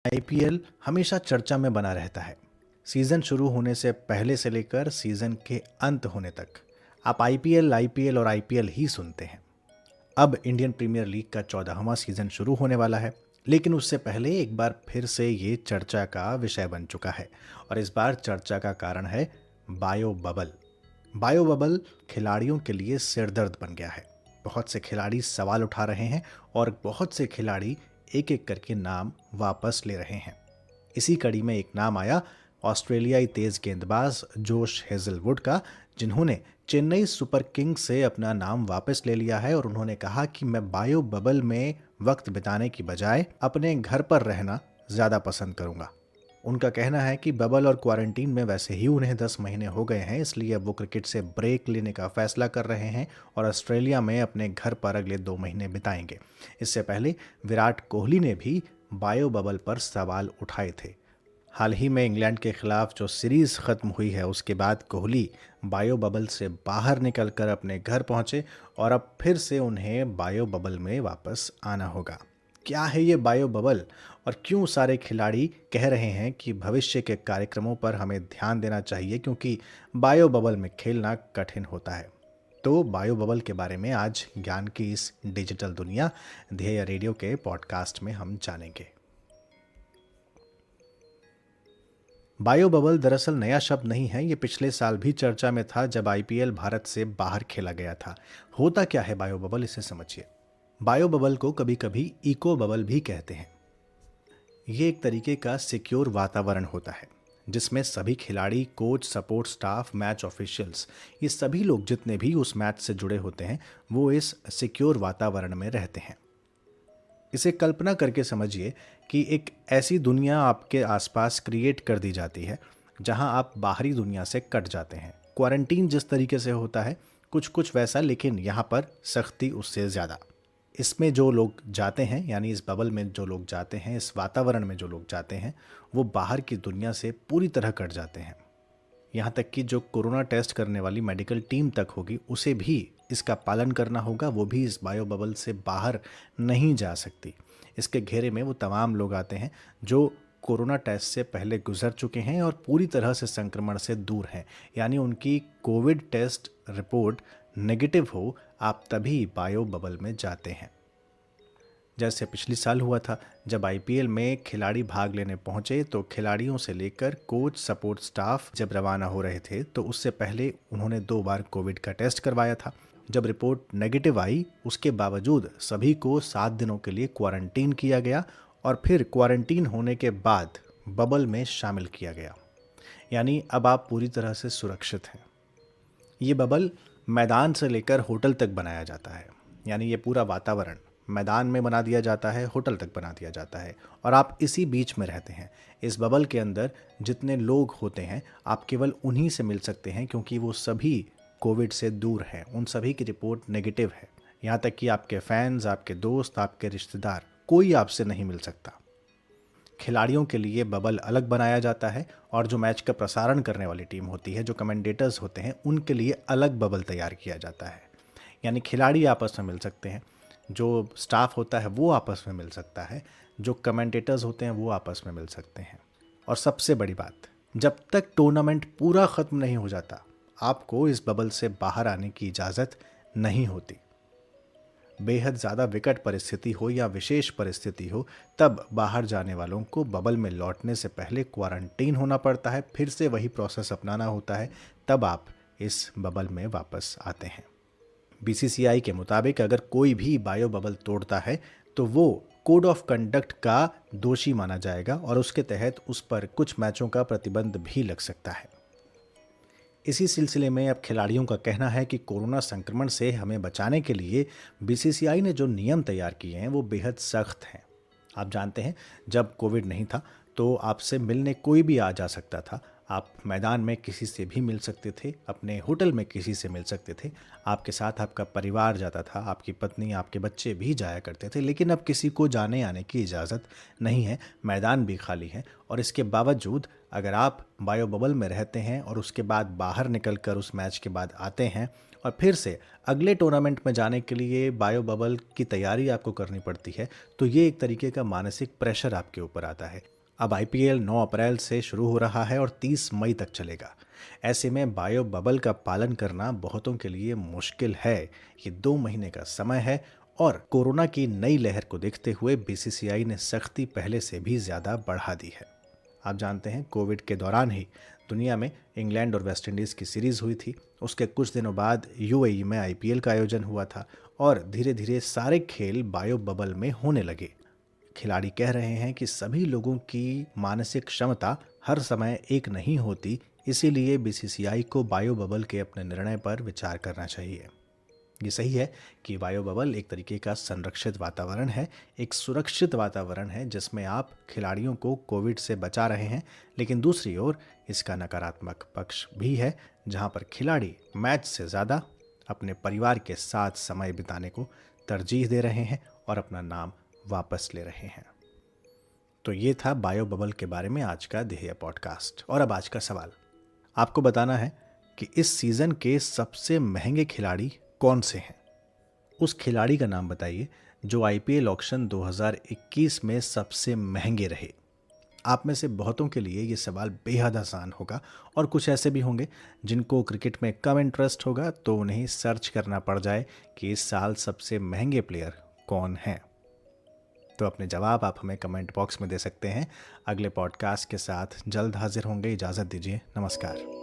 IPL हमेशा चर्चा में बना रहता है। सीजन शुरू होने से पहले से लेकर सीजन के अंत होने तक आप आईपीएल आईपीएल और आईपीएल ही सुनते हैं। अब इंडियन प्रीमियर लीग का 14वां सीजन शुरू होने वाला है, लेकिन उससे पहले एक बार फिर से ये चर्चा का विषय बन चुका है। और इस बार चर्चा का कारण है बायो बबल। बायो बबल खिलाड़ियों के लिए सिरदर्द बन गया है। बहुत से खिलाड़ी सवाल उठा रहे हैं और बहुत से खिलाड़ी एक एक करके नाम वापस ले रहे हैं। इसी कड़ी में एक नाम आया ऑस्ट्रेलियाई तेज गेंदबाज जोश हेजलवुड का, जिन्होंने चेन्नई सुपर किंग्स से अपना नाम वापस ले लिया है और उन्होंने कहा कि मैं बायो बबल में वक्त बिताने की बजाय अपने घर पर रहना ज़्यादा पसंद करूंगा। उनका कहना है कि बबल और क्वारंटीन में वैसे ही उन्हें 10 महीने हो गए हैं, इसलिए अब वो क्रिकेट से ब्रेक लेने का फैसला कर रहे हैं और ऑस्ट्रेलिया में अपने घर पर अगले 2 महीने बिताएंगे। इससे पहले विराट कोहली ने भी बायो बबल पर सवाल उठाए थे। हाल ही में इंग्लैंड के खिलाफ जो सीरीज खत्म हुई है, उसके बाद कोहली बायो बबल से बाहर निकलकर अपने घर पहुंचे और अब फिर से उन्हें बायो बबल में वापस आना होगा। क्या है ये बायो बबल और क्यों सारे खिलाड़ी कह रहे हैं कि भविष्य के कार्यक्रमों पर हमें ध्यान देना चाहिए, क्योंकि बायो बबल में खेलना कठिन होता है। तो बायो बबल के बारे में आज ज्ञान की इस डिजिटल दुनिया ध्येय रेडियो के पॉडकास्ट में हम जानेंगे। बायो बबल दरअसल नया शब्द नहीं है, ये पिछले साल भी चर्चा में था जब आईपीएल भारत से बाहर खेला गया था। होता क्या है बायो बबल, इसे समझिए। बायो बबल को कभी कभी इको बबल भी कहते हैं। ये एक तरीके का सिक्योर वातावरण होता है जिसमें सभी खिलाड़ी, coach, support staff, match officials, ये सभी लोग जितने भी उस मैच से जुड़े होते हैं वो इस सिक्योर वातावरण में रहते हैं। इसे कल्पना करके समझिए कि एक ऐसी दुनिया आपके आसपास क्रिएट कर दी जाती है जहां आप बाहरी दुनिया से कट जाते हैं। क्वारंटीन जिस तरीके से होता है कुछ कुछ वैसा, लेकिन यहाँ पर सख्ती उससे ज़्यादा। इसमें जो लोग जाते हैं, यानी इस बबल में जो लोग जाते हैं, इस वातावरण में जो लोग जाते हैं, वो बाहर की दुनिया से पूरी तरह कट जाते हैं। यहाँ तक कि जो कोरोना टेस्ट करने वाली मेडिकल टीम तक होगी उसे भी इसका पालन करना होगा। वो भी इस बायो बबल से बाहर नहीं जा सकती। इसके घेरे में वो तमाम लोग आते हैं जो कोरोना टेस्ट से पहले गुजर चुके हैं और पूरी तरह से संक्रमण से दूर हैं, यानी उनकी कोविड टेस्ट रिपोर्ट नेगेटिव हो, आप तभी बायो बबल में जाते हैं। जैसे पिछले साल हुआ था जब आईपीएल में खिलाड़ी भाग लेने पहुंचे, तो खिलाड़ियों से लेकर कोच, सपोर्ट स्टाफ जब रवाना हो रहे थे तो उससे पहले उन्होंने 2 बार कोविड का टेस्ट करवाया था। जब रिपोर्ट नेगेटिव आई, उसके बावजूद सभी को 7 दिनों के लिए क्वारंटीन किया गया और फिर क्वारंटीन होने के बाद बबल में शामिल किया गया। यानी अब आप पूरी तरह से सुरक्षित हैं। ये बबल मैदान से लेकर होटल तक बनाया जाता है, यानी ये पूरा वातावरण मैदान में बना दिया जाता है, होटल तक बना दिया जाता है और आप इसी बीच में रहते हैं। इस बबल के अंदर जितने लोग होते हैं आप केवल उन्हीं से मिल सकते हैं, क्योंकि वो सभी कोविड से दूर हैं, उन सभी की रिपोर्ट नेगेटिव है। यहाँ तक कि आपके फैंस, आपके दोस्त, आपके रिश्तेदार, कोई आपसे नहीं मिल सकता। खिलाड़ियों के लिए बबल अलग बनाया जाता है और जो मैच का प्रसारण करने वाली टीम होती है, जो कमेंटेटर्स होते हैं, उनके लिए अलग बबल तैयार किया जाता है। यानी खिलाड़ी आपस में मिल सकते हैं, जो स्टाफ होता है वो आपस में मिल सकता है, जो कमेंटेटर्स होते हैं वो आपस में मिल सकते हैं। और सबसे बड़ी बात, जब तक टूर्नामेंट पूरा ख़त्म नहीं हो जाता आपको इस बबल से बाहर आने की इजाज़त नहीं होती। बेहद ज़्यादा विकट परिस्थिति हो या विशेष परिस्थिति हो, तब बाहर जाने वालों को बबल में लौटने से पहले क्वारंटीन होना पड़ता है, फिर से वही प्रोसेस अपनाना होता है, तब आप इस बबल में वापस आते हैं। बीसीसीआई के मुताबिक अगर कोई भी बायो बबल तोड़ता है तो वो कोड ऑफ कंडक्ट का दोषी माना जाएगा और उसके तहत उस पर कुछ मैचों का प्रतिबंध भी लग सकता है। इसी सिलसिले में अब खिलाड़ियों का कहना है कि कोरोना संक्रमण से हमें बचाने के लिए बीसीसीआई ने जो नियम तैयार किए हैं वो बेहद सख्त हैं। आप जानते हैं, जब कोविड नहीं था तो आपसे मिलने कोई भी आ जा सकता था। आप मैदान में किसी से भी मिल सकते थे, अपने होटल में किसी से मिल सकते थे, आपके साथ आपका परिवार जाता था, आपकी पत्नी, आपके बच्चे भी जाया करते थे, लेकिन अब किसी को जाने आने की इजाज़त नहीं है, मैदान भी खाली है। और इसके बावजूद अगर आप बायो बबल में रहते हैं और उसके बाद बाहर निकल कर उस मैच के बाद आते हैं और फिर से अगले टूर्नामेंट में जाने के लिए बायो बबल की तैयारी आपको करनी पड़ती है, तो ये एक तरीके का मानसिक प्रेशर आपके ऊपर आता है। अब आईपीएल 9 अप्रैल से शुरू हो रहा है और 30 मई तक चलेगा। ऐसे में बायो बबल का पालन करना बहुतों के लिए मुश्किल है। ये 2 महीने का समय है और कोरोना की नई लहर को देखते हुए बीसीसीआई ने सख्ती पहले से भी ज़्यादा बढ़ा दी है। आप जानते हैं, कोविड के दौरान ही दुनिया में इंग्लैंड और वेस्ट इंडीज़ की सीरीज़ हुई थी। उसके कुछ दिनों बाद यूएई में आईपीएल का आयोजन हुआ था और धीरे धीरे सारे खेल बायो बबल में होने लगे। खिलाड़ी कह रहे हैं कि सभी लोगों की मानसिक क्षमता हर समय एक नहीं होती, इसीलिए बीसीसीआई को बायो बबल के अपने निर्णय पर विचार करना चाहिए। ये सही है कि बायो बबल एक तरीके का संरक्षित वातावरण है, एक सुरक्षित वातावरण है जिसमें आप खिलाड़ियों को कोविड से बचा रहे हैं, लेकिन दूसरी ओर इसका नकारात्मक पक्ष भी है, जहां पर खिलाड़ी मैच से ज़्यादा अपने परिवार के साथ समय बिताने को तरजीह दे रहे हैं और अपना नाम वापस ले रहे हैं। तो ये था बायो बबल के बारे में आज का ध्येय पॉडकास्ट। और अब आज का सवाल आपको बताना है कि इस सीज़न के सबसे महंगे खिलाड़ी कौन से हैं। उस खिलाड़ी का नाम बताइए जो आईपीएल ऑक्शन 2021 में सबसे महंगे रहे। आप में से बहुतों के लिए ये सवाल बेहद आसान होगा और कुछ ऐसे भी होंगे जिनको क्रिकेट में कम इंटरेस्ट होगा, तो उन्हें सर्च करना पड़ जाए कि इस साल सबसे महंगे प्लेयर कौन हैं। तो अपने जवाब आप हमें कमेंट बॉक्स में दे सकते हैं। अगले पॉडकास्ट के साथ जल्द हाजिर होंगे। इजाज़त दीजिए। नमस्कार।